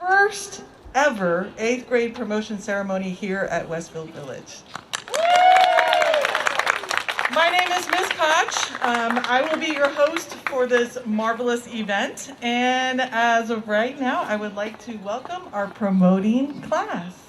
first ever 8th grade promotion ceremony here at Westfield Village. My name is Ms. Koch. I will be your host for this marvelous event. And as of right now, I would like to welcome our promoting class.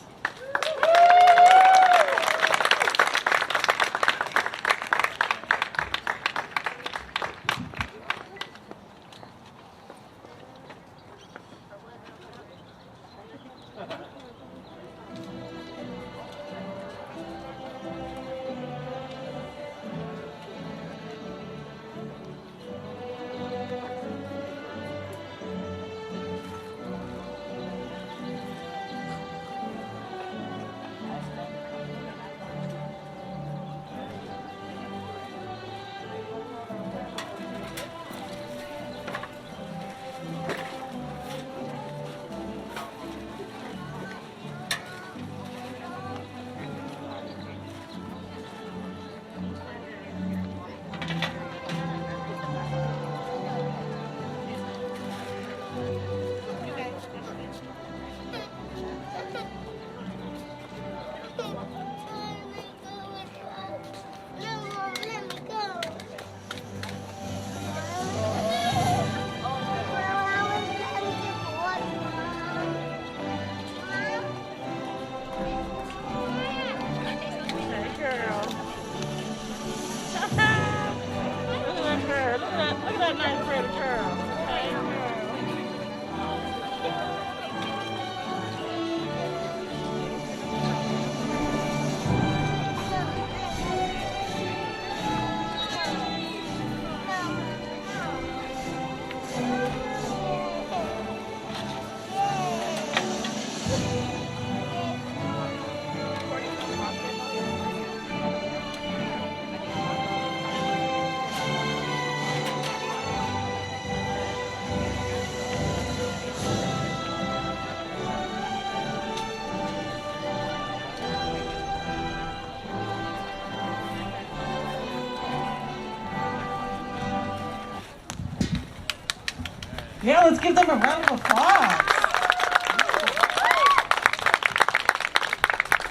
Yeah, let's give them a round of applause.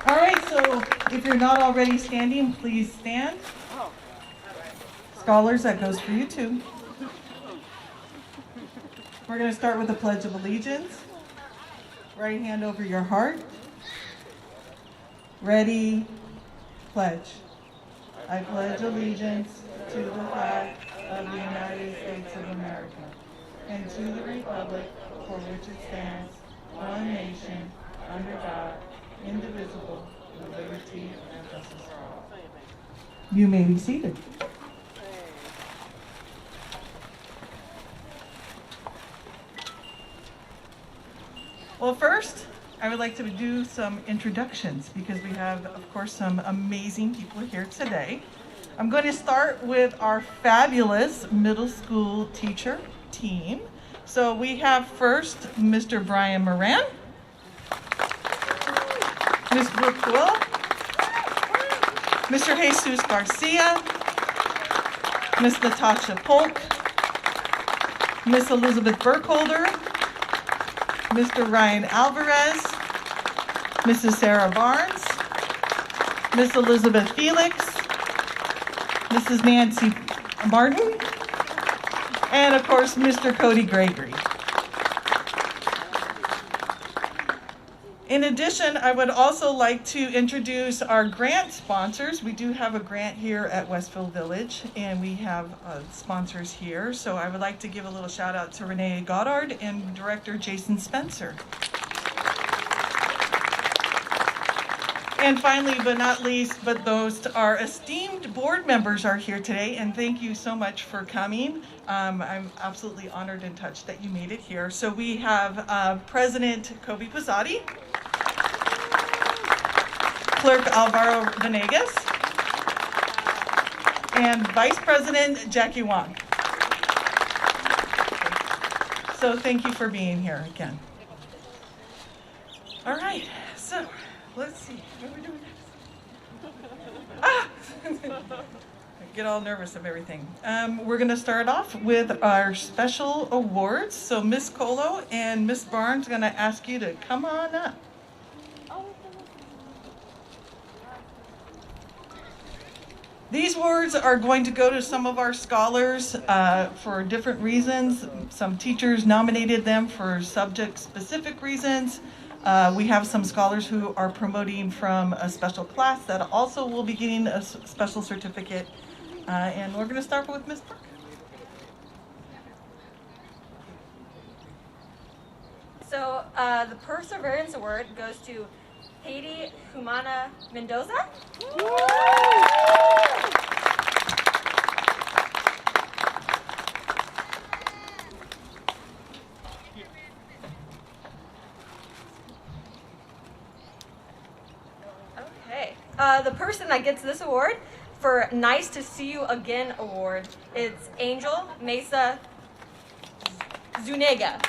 All right, so if you're not already standing, please stand. Scholars, that goes for you too. We're going to start with the Pledge of Allegiance. Right hand over your heart. Ready, pledge. I pledge allegiance to the flag of the United States of America and to the republic for which it stands, one nation, under God, indivisible, with liberty and justice for all. You may be seated. Well, first, I would like to do some introductions because we have, of course, some amazing people here today. I'm going to start with our fabulous middle school teacher team. So we have first Mr. Brian Moran, Ms. Brooke Will, Mr. Jesus Garcia, Ms. Natasha Polk, Ms. Elizabeth Burkholder, Mr. Ryan Alvarez, Mrs. Sarah Barnes, Miss Elizabeth Felix, Mrs. Nancy Martin, and of course, Mr. Cody Gregory. In addition, I would also like to introduce our grant sponsors. We do have a grant here at Westfield Village, and we have sponsors here. So I would like to give a little shout out to Renee Goddard and Director Jason Spencer. And finally, but not least, but those our esteemed board members are here today, and thank you so much for coming. I'm absolutely honored and touched that you made it here. So we have President Kobe Pizzotti, Clerk Alvaro Venegas, and Vice President Jackie Wong. So thank you for being here again. All right, so let's see. What are we doing next? get all nervous of everything. We're going to start off with our special awards. So Miss Colo and Miss Barnes are going to ask you to come on up. These awards are going to go to some of our scholars for different reasons. Some teachers nominated them for subject-specific reasons. We have some scholars who are promoting from a special class that also will be getting a special certificate. And we're going to start with Ms. Park. So the Perseverance Award goes to Haiti Humana Mendoza. Okay. The person that gets this award for Nice to See You Again award is Angel Mesa Zuniga.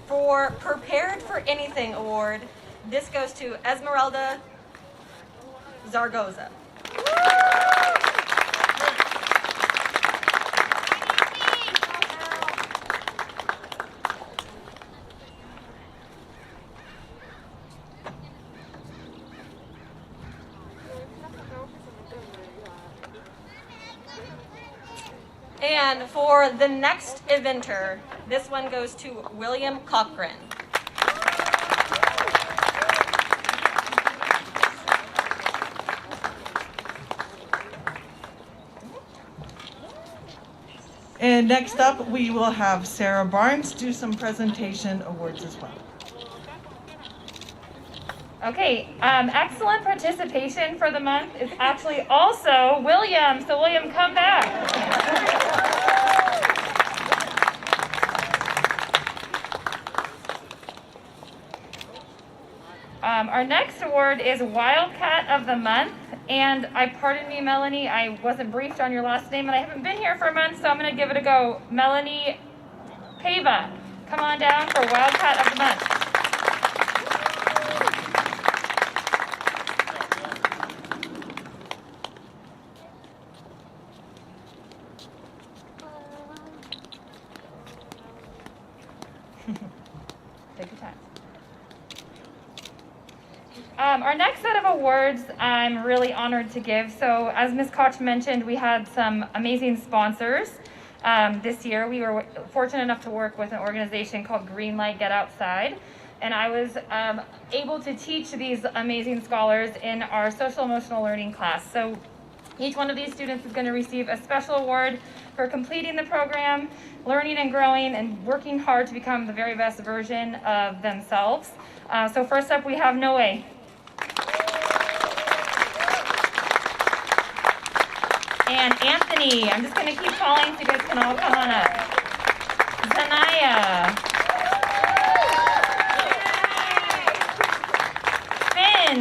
For Prepared for Anything award, this goes to Esmeralda Zaragoza. And for the next eventer, this one goes to William Cochran. And next up, we will have Sarah Barnes do some presentation awards as well. Okay, excellent participation for the month is actually also William. So William, come back. Our next award is Wildcat of the Month. And pardon me, Melanie, I wasn't briefed on your last name and I haven't been here for a month, so I'm going to give it a go. Melanie Pava, come on down for Wildcat of the Month. Take your time. Our next set of awards I'm really honored to give. So as Ms. Koch mentioned, we had some amazing sponsors this year. We were fortunate enough to work with an organization called Green Light Get Outside. And I was able to teach these amazing scholars in our social emotional learning class. So each one of these students is going to receive a special award for completing the program, learning and growing, and working hard to become the very best version of themselves. So first up, we have Noe. And Anthony, I'm just going to keep calling so you guys can all come on up. Zanaya. Finn.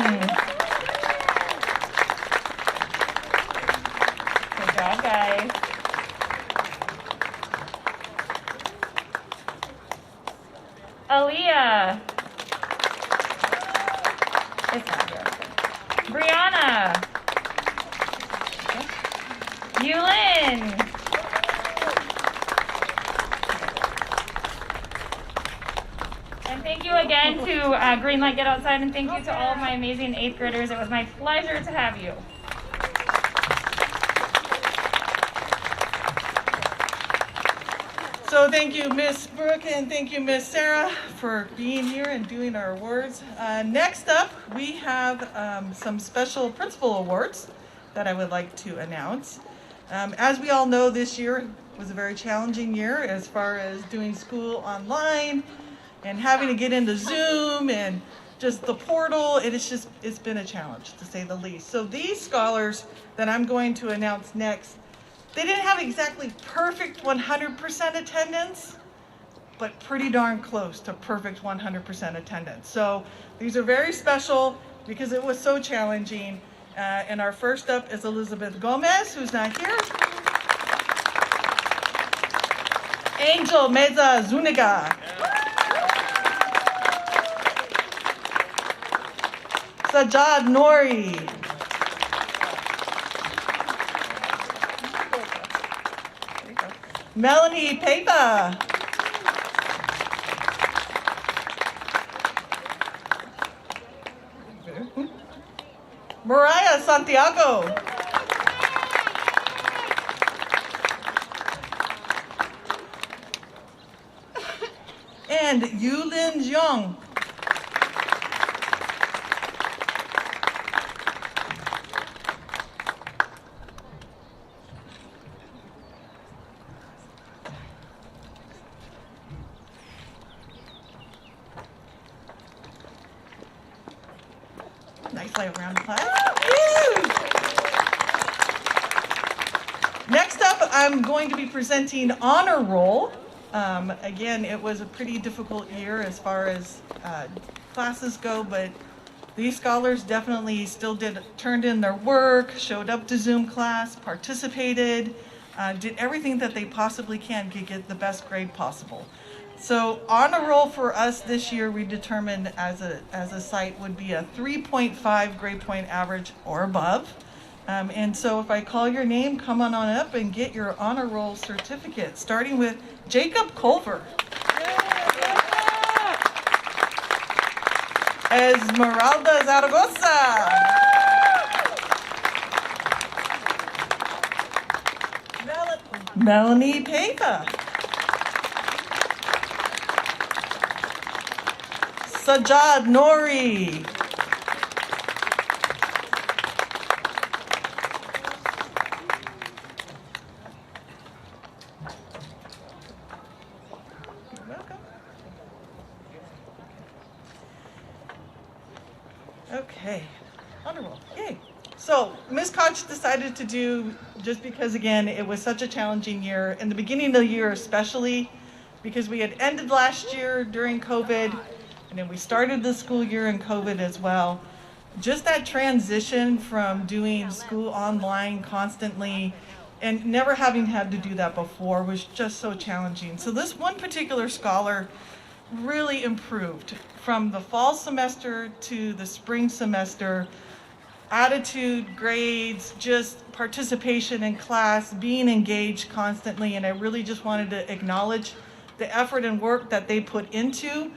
Good job, guys. Aaliyah. It's not here. Brianna. Yulin. And thank you again to Green Light Get Outside, and thank you to all of my amazing 8th graders. It was my pleasure to have you. So thank you, Miss Brooke, and thank you, Miss Sarah, for being here and doing our awards. Next up, we have some special principal awards that I would like to announce. As we all know, this year was a very challenging year as far as doing school online and having to get into Zoom and just the portal. It's been a challenge, to say the least. So these scholars that I'm going to announce next, they didn't have exactly perfect 100% attendance, but pretty darn close to perfect 100% attendance. So these are very special because it was so challenging. And our first up is Elizabeth Gomez, who's not here. Angel Meza Zuniga. Sajad Nori. Melanie Papa. Mariah Santiago. And Yulin Jiang. Nice light round of applause. Next up, I'm going to be presenting Honor Roll. Again, it was a pretty difficult year as far as classes go, but these scholars definitely still turned in their work, showed up to Zoom class, participated, did everything that they possibly can to get the best grade possible. So honor roll for us this year, we determined as a site would be a 3.5 grade point average or above. And so if I call your name, come on up and get your honor roll certificate, starting with Jacob Culver. Esmeralda Zaragoza. Melanie Papa. Sajad Nori. You're welcome. Okay, honorable, yay. So Ms. Koch decided to do, just because again, it was such a challenging year, in the beginning of the year especially, because we had ended last year during COVID, and then we started the school year in COVID as well. Just that transition from doing school online constantly and never having had to do that before was just so challenging. So this one particular scholar really improved from the fall semester to the spring semester. Attitude, grades, just participation in class, being engaged constantly, and I really just wanted to acknowledge the effort and work that they put into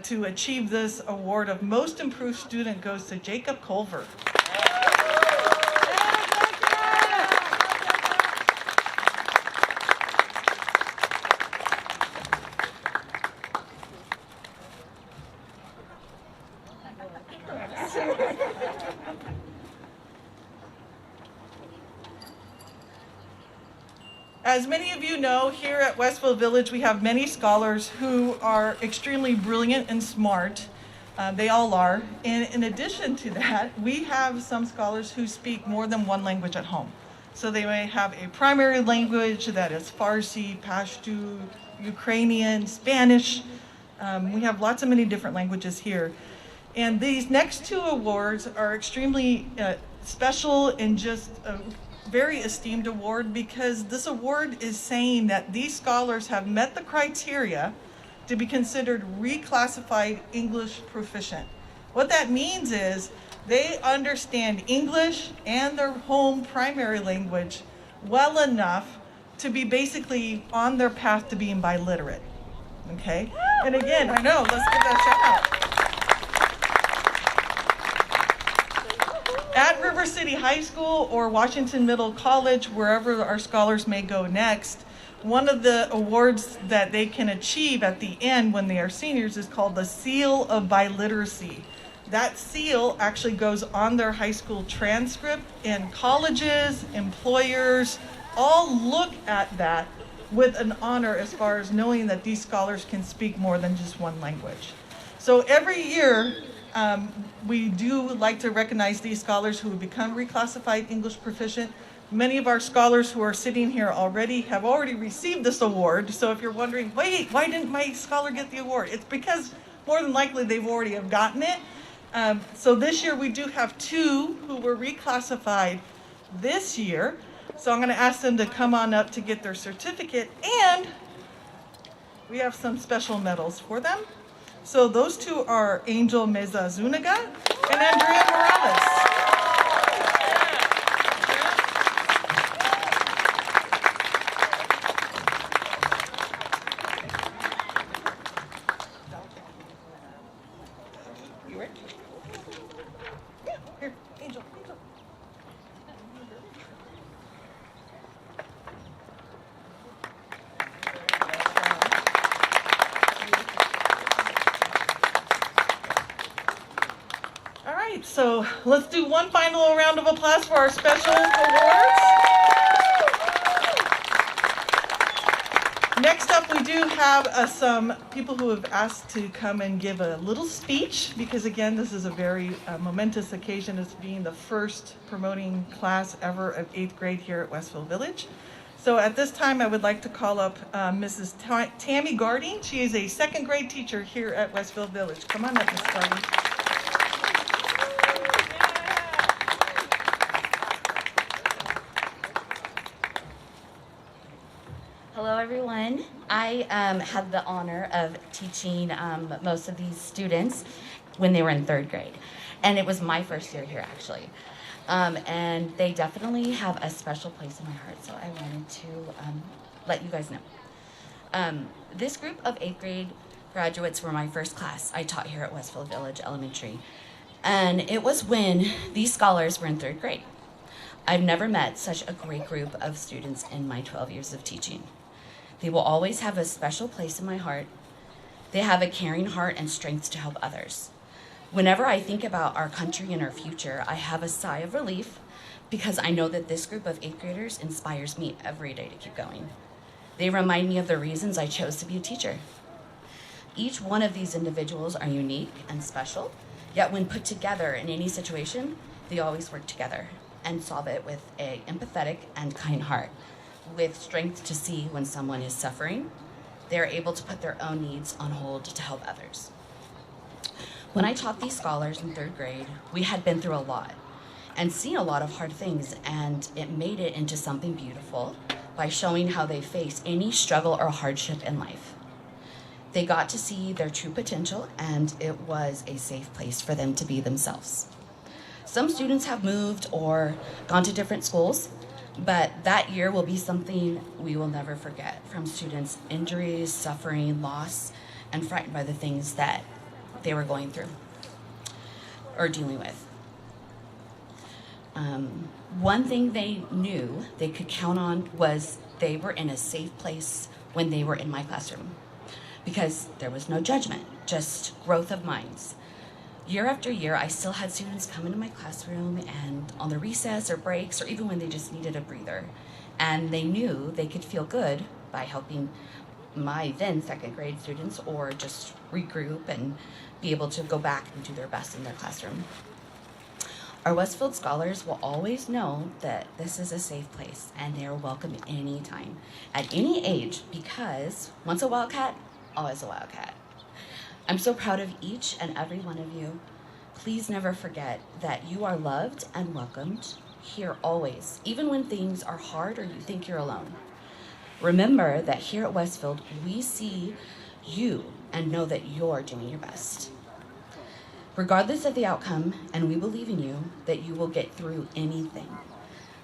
to achieve this award of Most Improved Student goes to Jacob Culver. As many of you know, here at Westfield Village, we have many scholars who are extremely brilliant and smart. They all are. And in addition to that, we have some scholars who speak more than one language at home. So they may have a primary language that is Farsi, Pashto, Ukrainian, Spanish. We have lots of many different languages here. And these next two awards are extremely special and just a very esteemed award, because this award is saying that these scholars have met the criteria to be considered reclassified English proficient. What that means is they understand English and their home primary language well enough to be basically on their path to being biliterate. Okay? And again, I know, let's give that shout out. At River City High School or Washington Middle College, wherever our scholars may go next, one of the awards that they can achieve at the end when they are seniors is called the Seal of Biliteracy. That seal actually goes on their high school transcript, and colleges, employers, all look at that with an honor as far as knowing that these scholars can speak more than just one language. So every year, we do like to recognize these scholars who have become reclassified English proficient. Many of our scholars who are sitting here already have already received this award. So if you're wondering, wait, why didn't my scholar get the award? It's because more than likely they've already have gotten it. So this year we do have two who were reclassified this year. So I'm going to ask them to come on up to get their certificate. And we have some special medals for them. So those two are Angel Meza Zuniga and Andrea Morales. You ready? Yeah, here, Angel. All right, so let's do one final round of applause for our special awards. Next up, we do have some people who have asked to come and give a little speech because, again, this is a very momentous occasion. It's being the first promoting class ever of 8th grade here at Westfield Village. So at this time, I would like to call up Mrs. Tammy Garding. She is a 2nd grade teacher here at Westfield Village. Come on up, Ms. Garding. Hello, everyone. I had the honor of teaching most of these students when they were in 3rd grade. And it was my first year here, actually. And they definitely have a special place in my heart, so I wanted to let you guys know. This group of 8th grade graduates were my first class I taught here at Westfield Village Elementary. And it was when these scholars were in 3rd grade. I've never met such a great group of students in my 12 years of teaching. They will always have a special place in my heart. They have a caring heart and strength to help others. Whenever I think about our country and our future, I have a sigh of relief because I know that this group of 8th graders inspires me every day to keep going. They remind me of the reasons I chose to be a teacher. Each one of these individuals are unique and special, yet when put together in any situation, they always work together and solve it with an empathetic and kind heart. With strength to see when someone is suffering, they are able to put their own needs on hold to help others. When I taught these scholars in 3rd grade, we had been through a lot and seen a lot of hard things, and it made it into something beautiful by showing how they face any struggle or hardship in life. They got to see their true potential, and it was a safe place for them to be themselves. Some students have moved or gone to different schools, but that year will be something we will never forget from students' injuries, suffering, loss, and frightened by the things that they were going through or dealing with. One thing they knew they could count on was they were in a safe place when they were in my classroom because there was no judgment, just growth of minds. Year after year, I still had students come into my classroom and on the recess or breaks or even when they just needed a breather. And they knew they could feel good by helping my then 2nd grade students or just regroup and be able to go back and do their best in their classroom. Our Westfield scholars will always know that this is a safe place and they are welcome anytime, at any age, because once a Wildcat, always a Wildcat. I'm so proud of each and every one of you. Please never forget that you are loved and welcomed here always, even when things are hard or you think you're alone. Remember that here at Westfield, we see you and know that you're doing your best. Regardless of the outcome, and we believe in you, that you will get through anything.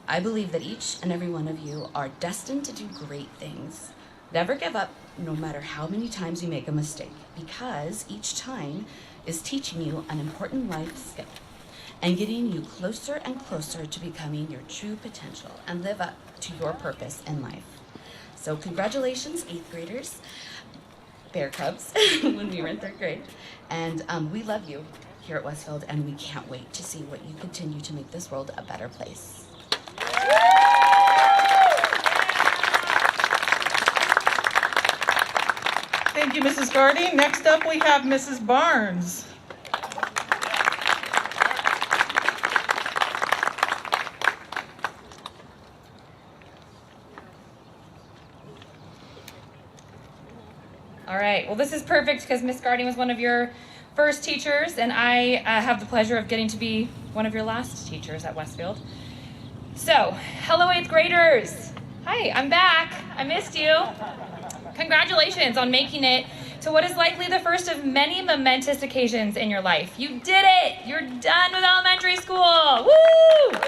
I believe that each and every one of you are destined to do great things. Never give up, no matter how many times you make a mistake, because each time is teaching you an important life skill and getting you closer and closer to becoming your true potential and live up to your purpose in life. So congratulations, 8th graders, Bear Cubs, when we were in 3rd grade. And we love you here at Westfield, and we can't wait to see what you continue to make this world a better place. Thank you, Mrs. Garding. Next up, we have Mrs. Barnes. All right, well, this is perfect because Miss Garding was one of your first teachers, and I have the pleasure of getting to be one of your last teachers at Westfield. So, hello 8th graders. Hi, I'm back. I missed you. Congratulations on making it to what is likely the first of many momentous occasions in your life. You did it! You're done with elementary school! Woo!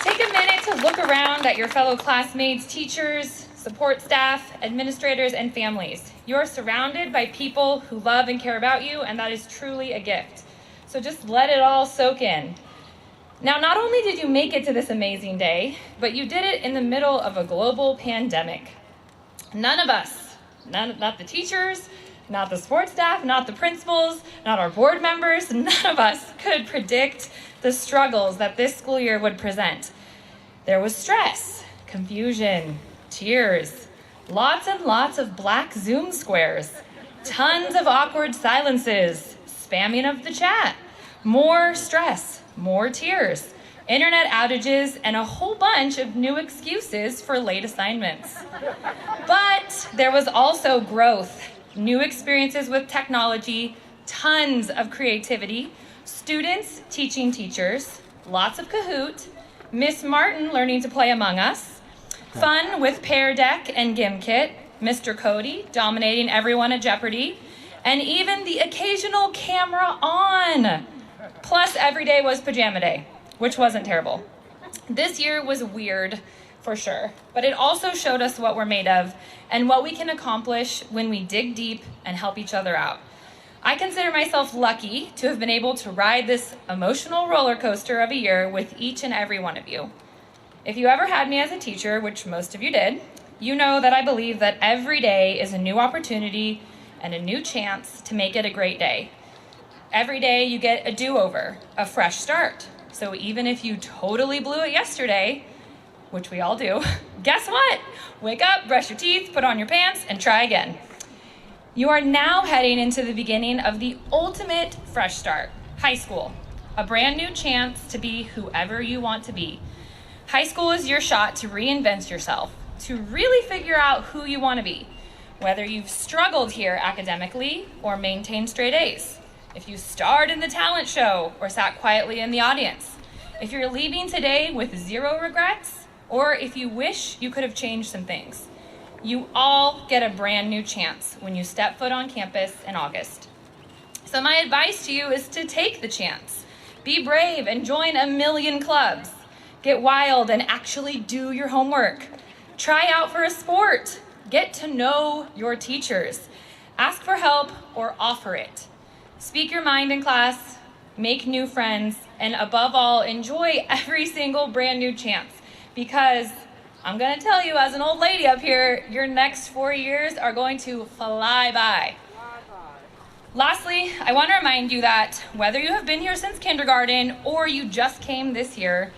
Take a minute to look around at your fellow classmates, teachers, support staff, administrators, and families. You are surrounded by people who love and care about you, and that is truly a gift. So just let it all soak in. Now, not only did you make it to this amazing day, but you did it in the middle of a global pandemic. None of us, not the teachers, not the support staff, not the principals, not our board members, none of us could predict the struggles that this school year would present. There was stress, confusion, tears, lots and lots of black Zoom squares, tons of awkward silences, spamming of the chat, more stress, more tears, internet outages, and a whole bunch of new excuses for late assignments. But there was also growth, new experiences with technology, tons of creativity, students teaching teachers, lots of Kahoot, Miss Martin learning to play Among Us, fun with Pear Deck and Gimkit, Mr. Cody dominating everyone at Jeopardy, and even the occasional camera on. Plus, every day was pajama day, which wasn't terrible. This year was weird, for sure, but it also showed us what we're made of and what we can accomplish when we dig deep and help each other out. I consider myself lucky to have been able to ride this emotional roller coaster of a year with each and every one of you. If you ever had me as a teacher, which most of you did, you know that I believe that every day is a new opportunity and a new chance to make it a great day. Every day you get a do-over, a fresh start. So even if you totally blew it yesterday, which we all do, guess what? Wake up, brush your teeth, put on your pants, and try again. You are now heading into the beginning of the ultimate fresh start, high school. A brand new chance to be whoever you want to be. High school is your shot to reinvent yourself, to really figure out who you want to be, whether you've struggled here academically or maintained straight A's. If you starred in the talent show or sat quietly in the audience, if you're leaving today with zero regrets, or if you wish you could have changed some things, you all get a brand new chance when you step foot on campus in August. So my advice to you is to take the chance. Be brave and join a million clubs. Get wild and actually do your homework. Try out for a sport. Get to know your teachers. Ask for help or offer it. Speak your mind in class, make new friends, and above all, enjoy every single brand new chance. Because I'm gonna tell you, as an old lady up here, your next 4 years are going to fly by. Lastly, I want to remind you that whether you have been here since kindergarten or you just came this year,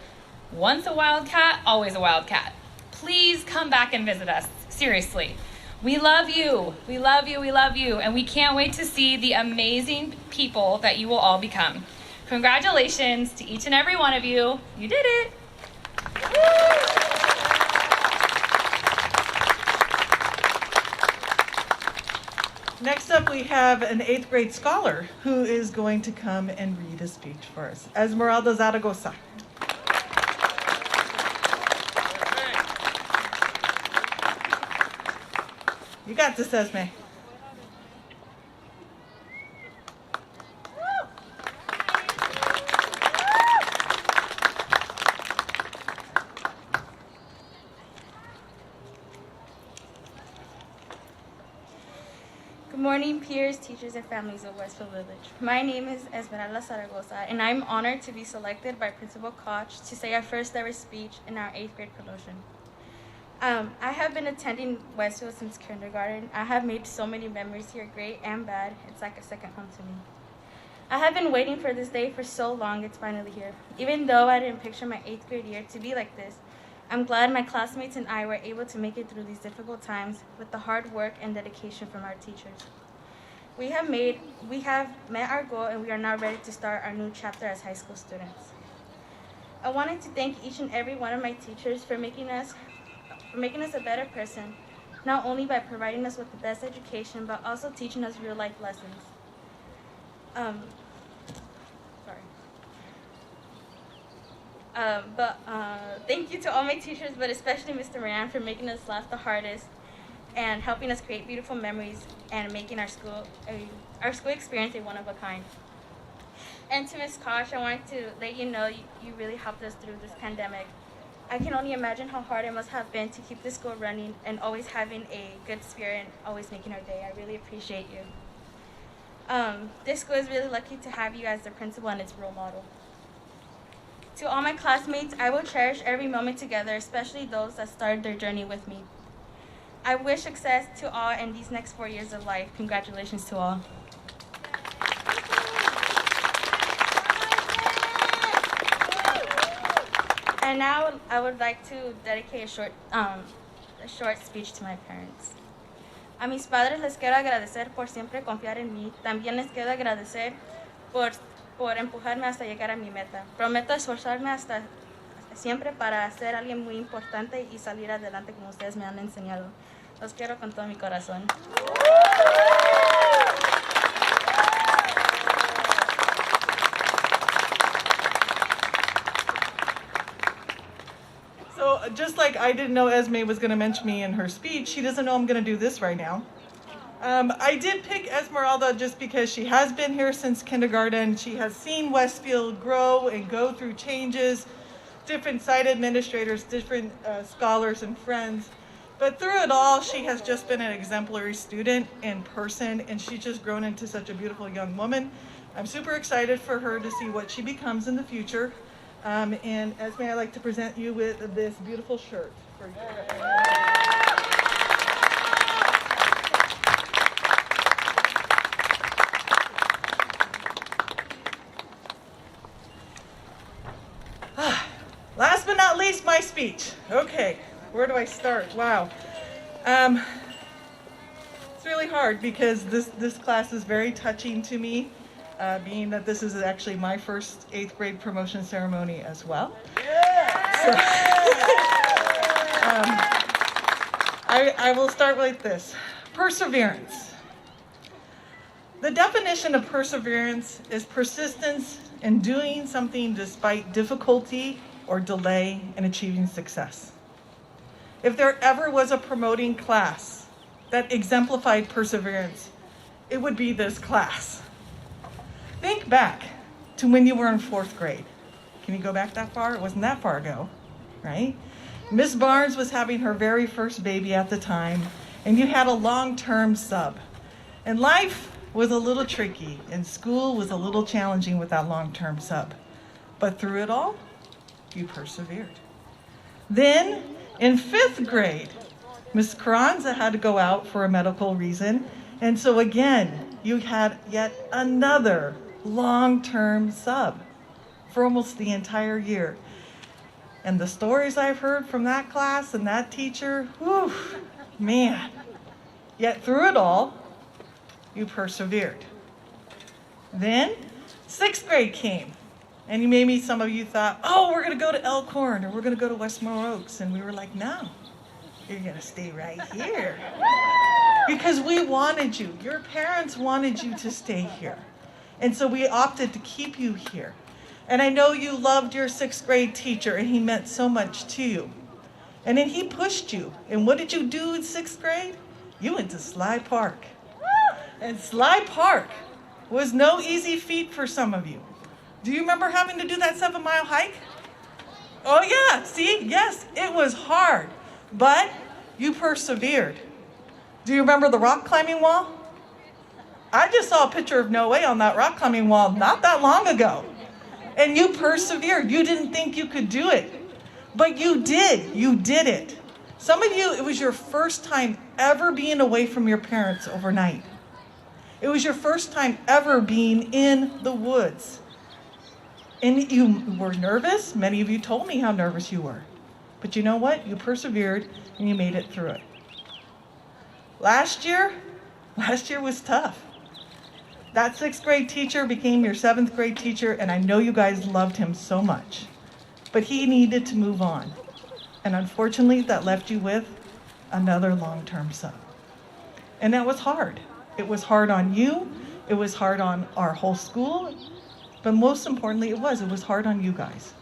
once a wildcat, always a wildcat. Please come back and visit us, seriously. We love you, we love you, we love you, and we can't wait to see the amazing people that you will all become. Congratulations to each and every one of you. You did it. Next up, we have an 8th grade scholar who is going to come and read a speech for us. Esmeralda Zaragoza. You got this, Esme. Good morning, peers, teachers, and families of Westfield Village. My name is Esmeralda Zaragoza, and I'm honored to be selected by Principal Koch to say our first ever speech in our 8th grade promotion. I have been attending Westfield since kindergarten. I have made so many memories here, great and bad. It's like a second home to me. I have been waiting for this day for so long, it's finally here. Even though I didn't picture my 8th grade year to be like this, I'm glad my classmates and I were able to make it through these difficult times with the hard work and dedication from our teachers. We have met our goal, and we are now ready to start our new chapter as high school students. I wanted to thank each and every one of my teachers for making us a better person, not only by providing us with the best education, but also teaching us real life lessons. Thank you to all my teachers, but especially Mr. Moran for making us laugh the hardest. and helping us create beautiful memories and making our school experience a one of a kind. And to Ms. Koch, I wanted to let you know you really helped us through this pandemic. I can only imagine how hard it must have been to keep the school running and always having a good spirit and always making our day. I really appreciate you. This school is really lucky to have you as the principal and its role model. To all my classmates, I will cherish every moment together, especially those that started their journey with me. I wish success to all in these next 4 years of life. Congratulations to all. And now I would like to dedicate a short speech to my parents. A mis padres les quiero agradecer por siempre confiar en mí. También les quiero agradecer por empujarme hasta llegar a mi meta. Prometo esforzarme hasta siempre para ser alguien muy importante y salir adelante como ustedes me han enseñado. Los quiero con todo mi corazón. So just like I didn't know Esme was going to mention me in her speech, she doesn't know I'm going to do this right now. I did pick Esmeralda just because she has been here since kindergarten. She has seen Westfield grow and go through changes, different site administrators, different scholars and friends. But through it all, she has just been an exemplary student in person, and she's just grown into such a beautiful young woman. I'm super excited for her to see what she becomes in the future. And Esme, I'd like to present you with this beautiful shirt for you. Last but not least, my speech. Okay, where do I start? Wow. It's really hard because this class is very touching to me, being that this is actually my first 8th grade promotion ceremony as well. So, I will start like this. Perseverance. The definition of perseverance is persistence in doing something despite difficulty or delay in achieving success. If there ever was a promoting class that exemplified perseverance, it would be this class. Think back to when you were in 4th grade. Can you go back that far? It wasn't that far ago, right? Miss Barnes was having her very first baby at the time, and you had a long-term sub. And life was a little tricky, and school was a little challenging with that long-term sub. But through it all, you persevered. Then, in 5th grade, Miss Carranza had to go out for a medical reason, and so again, you had yet another long-term sub for almost the entire year. And the stories I've heard from that class and that teacher, whew, man. Yet through it all, you persevered. Then 6th grade came, and maybe some of you thought, oh, we're going to go to Elkhorn, or we're going to go to Westmore Oaks. And we were like, no, you're going to stay right here. Because we wanted you. Your parents wanted you to stay here. And so we opted to keep you here. And I know you loved your 6th grade teacher, and he meant so much to you. And then he pushed you. And what did you do in 6th grade? You went to Sly Park. And Sly Park was no easy feat for some of you. Do you remember having to do that 7-mile hike? Oh yeah, see, yes, it was hard, but you persevered. Do you remember the rock climbing wall? I just saw a picture of Noe on that rock climbing wall not that long ago. And you persevered. You didn't think you could do it, but you did. You did it. Some of you, it was your first time ever being away from your parents overnight. It was your first time ever being in the woods. And you were nervous. Many of you told me how nervous you were. But you know what? You persevered and you made it through it. Last year was tough. That 6th grade teacher became your 7th grade teacher, and I know you guys loved him so much. But he needed to move on. And unfortunately, that left you with another long-term sub. And that was hard. It was hard on you. It was hard on our whole school. But most importantly, it was hard on you guys.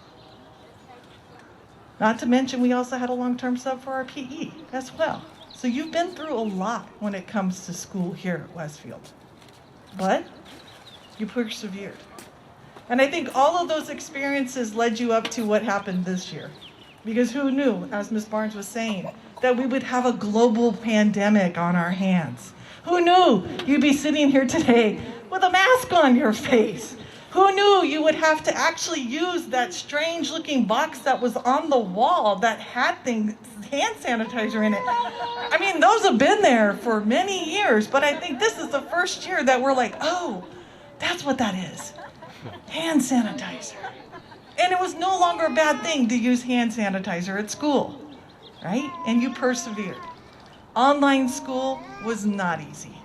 Not to mention, we also had a long-term sub for our PE as well. So you've been through a lot when it comes to school here at Westfield. But you persevered. And I think all of those experiences led you up to what happened this year. Because who knew, as Ms. Barnes was saying, that we would have a global pandemic on our hands? Who knew you'd be sitting here today with a mask on your face? Who knew you would have to actually use that strange looking box that was on the wall that had hand sanitizer in it? I mean, those have been there for many years, but I think this is the first year that we're like, oh, that's what that is. Hand sanitizer. And it was no longer a bad thing to use hand sanitizer at school, right? And you persevered. Online school was not easy.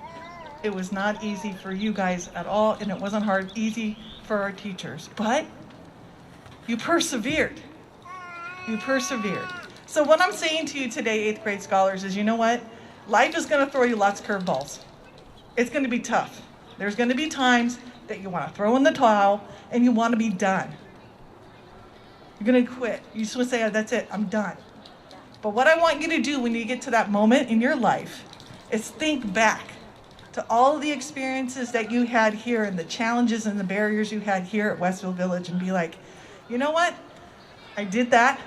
It was not easy for you guys at all, and it wasn't easy for our teachers. But you persevered. You persevered. So what I'm saying to you today, 8th grade scholars, is you know what? Life is going to throw you lots of curveballs. It's going to be tough. There's going to be times that you want to throw in the towel and you want to be done. You're going to quit. You just want to say, oh, that's it, I'm done. But what I want you to do when you get to that moment in your life is think back to all of the experiences that you had here and the challenges and the barriers you had here at Westfield Village and be like, you know what? I did that.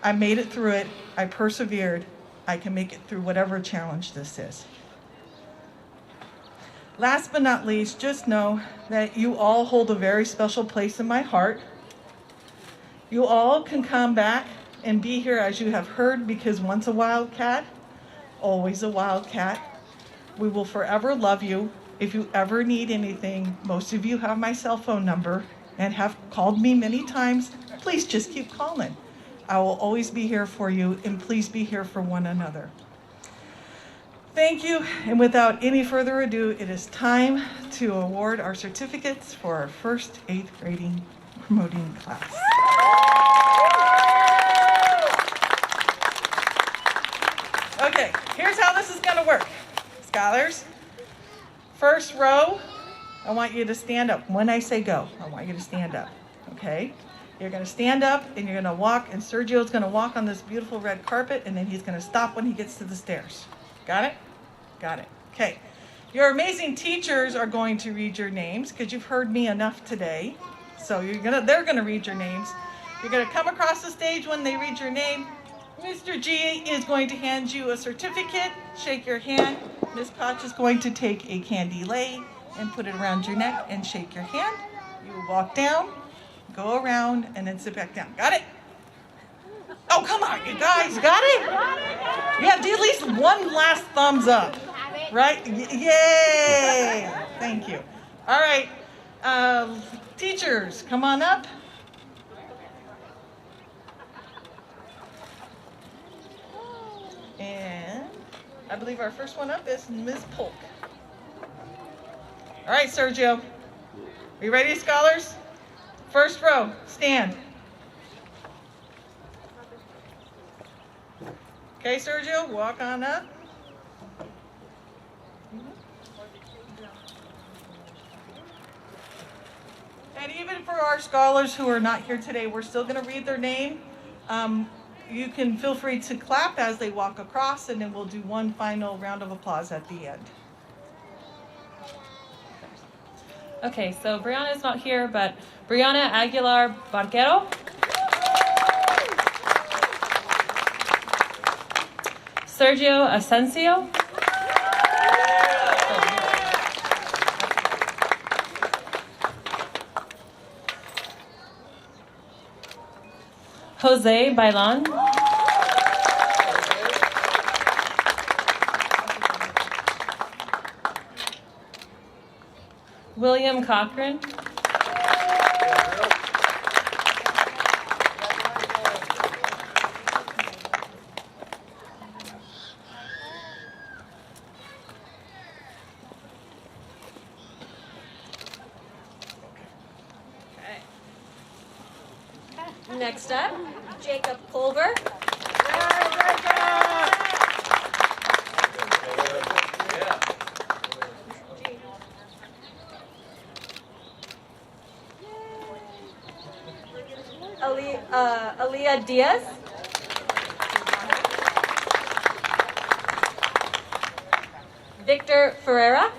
I made it through it. I persevered. I can make it through whatever challenge this is. Last but not least, just know that you all hold a very special place in my heart. You all can come back and be here as you have heard, because once a wildcat, always a wildcat. We will forever love you. If you ever need anything, most of you have my cell phone number and have called me many times. Please just keep calling. I will always be here for you, and please be here for one another. Thank you, and without any further ado, it is time to award our certificates for our first 8th grading promoting class. Okay, here's how this is going to work. Scholars, first row, I want you to stand up. When I say go, I want you to stand up, okay? You're going to stand up and you're going to walk, and Sergio's going to walk on this beautiful red carpet, and then he's going to stop when he gets to the stairs. Got it? Got it. Okay. Your amazing teachers are going to read your names because you've heard me enough today. So they're going to read your names. You're going to come across the stage when they read your name. Mr. G is going to hand you a certificate, shake your hand. Ms. Koch is going to take a candy lei and put it around your neck and shake your hand. You walk down, go around, and then sit back down. Got it? Oh, come on, you guys. Got it? You have to do at least one last thumbs up. Right? Yay! Thank you. All right. Teachers, come on up. And I believe our first one up is Ms. Polk. All right, Sergio. Are you ready, scholars? First row, stand. Okay, Sergio, walk on up. And even for our scholars who are not here today, we're still going to read their name. You can feel free to clap as they walk across, and then we'll do one final round of applause at the end. Okay, so Brianna's not here, but Brianna Aguilar Barquero. Sergio Asensio. Jose Bailan. William Cochran. Next up, Jacob Culver. Aaliyah Diaz. Victor Ferreira.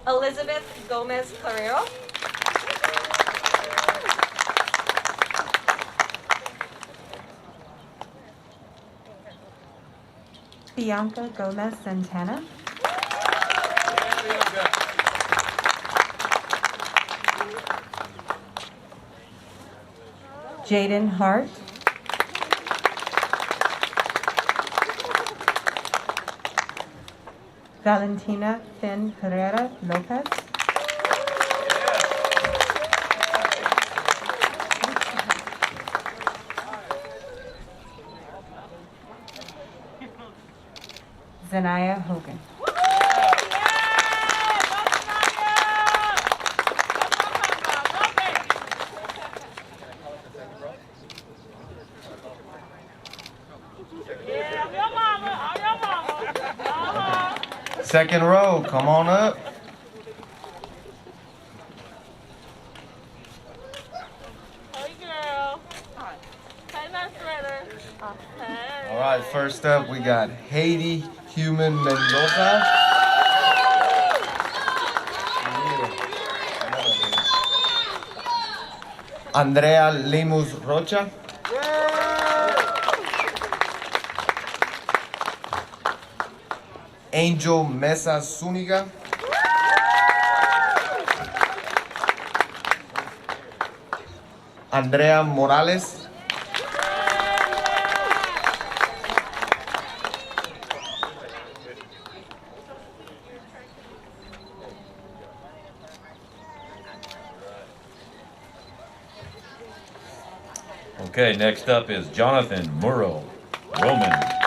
Elizabeth Gomez Carrero. Bianca Gomez Santana. Jaden Hart. Valentina Finn Herrera Lopez. Zanaya Hogan. Second row, come on up. Hey girl. Hey that sweater. Hey. All right, first up we got Haiti Human Mendoza. Andrea Lemus Rocha. Angel Mesa Zuniga. Andrea Morales. Okay, next up is Jonathan Murrow Roman.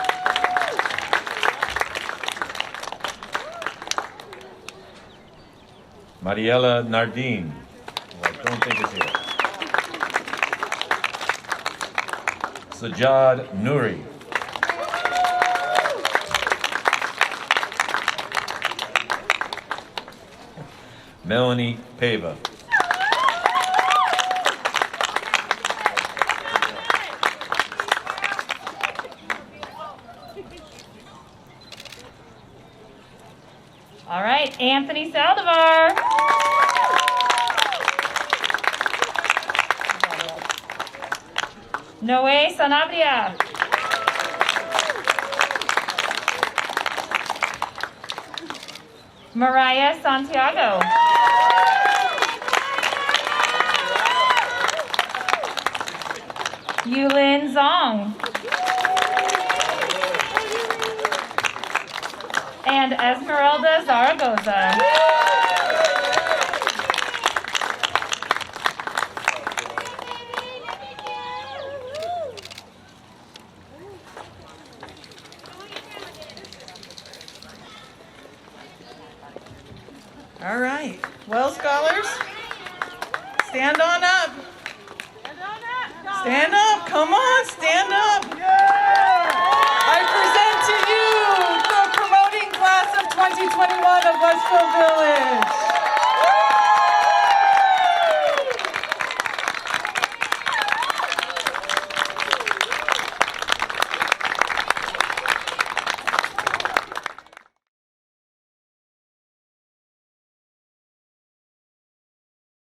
Mariela Nardine, who I don't think is here. Sajad Nuri. Melanie Pava. All right, Anthony Saldivar. Noé Sanabria. Mariah Santiago. Yulin Zong. And Esmeralda Zaragoza. All right. Well, scholars, stand on up. Stand up. Come on, stand up. I present to you the promoting class of 2021 of Westfield Village.